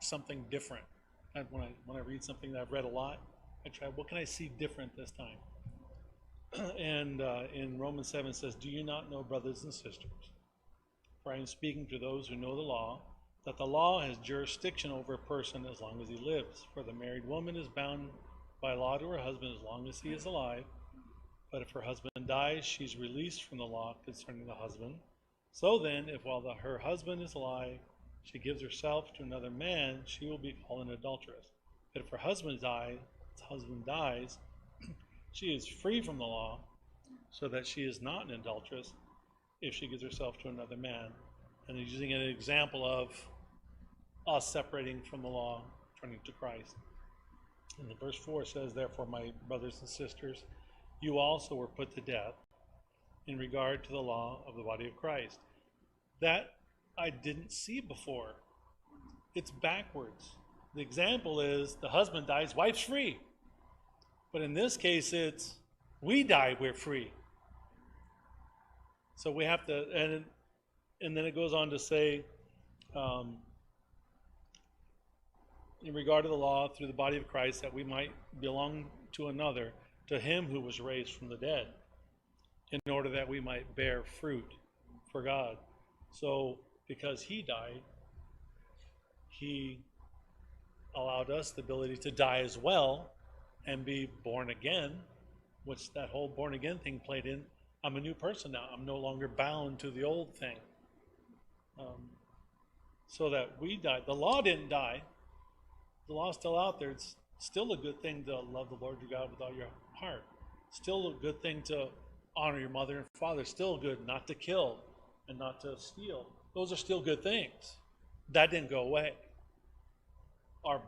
something different. And when I read something that I've read a lot, I try, what can I see different this time? And in Romans 7 it says, do you not know, brothers and sisters, for I am speaking to those who know the law, that the law has jurisdiction over a person as long as he lives. For the married woman is bound by law to her husband as long as he is alive. But if her husband dies, she's released from the law concerning the husband. So then, if while her husband is alive, she gives herself to another man, she will be called an adulteress. But if her husband dies, she is free from the law, so that she is not an adulteress if she gives herself to another man. And he's using an example of us separating from the law, turning to Christ. And the verse 4 says, therefore, my brothers and sisters, you also were put to death in regard to the law of the body of Christ. That I didn't see before. It's backwards. The example is the husband dies, wife's free. But in this case, it's we die, we're free. So we have to, and then it goes on to say, in regard to the law through the body of Christ, that we might belong to another, to him who was raised from the dead, in order that we might bear fruit for God. So because he died, he allowed us the ability to die as well and be born again, which that whole born again thing played in. I'm a new person now. I'm no longer bound to the old thing. So that we died. The law didn't die. The law's still out there. It's still a good thing to love the Lord your God with all your heart. Still a good thing to honor your mother and father. Still good not to kill and not to steal. Those are still good things. That didn't go away. Our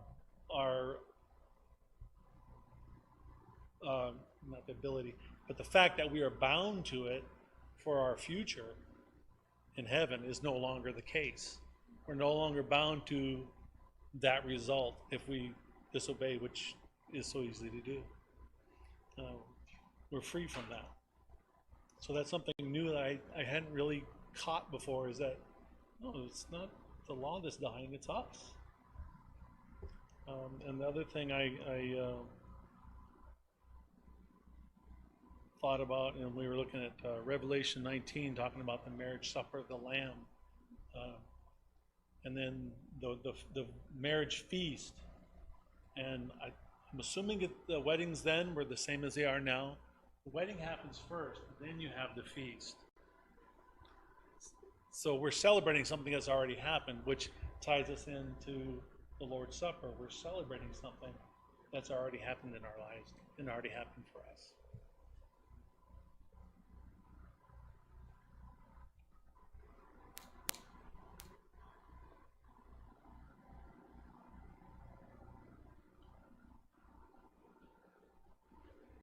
not the ability, but the fact that we are bound to it for our future in heaven is no longer the case. We're no longer bound to that result if we disobey, which is so easy to do. We're free from that. So that's something new that I hadn't really caught before, is that, no, it's not the law that's dying, it's us. And the other thing I thought about, and we were looking at Revelation 19, talking about the marriage supper of the Lamb, and then the marriage feast. And I'm assuming that the weddings then were the same as they are now. The wedding happens first, then you have the feast. So we're celebrating something that's already happened, which ties us into the Lord's Supper. We're celebrating something that's already happened in our lives and already happened for us.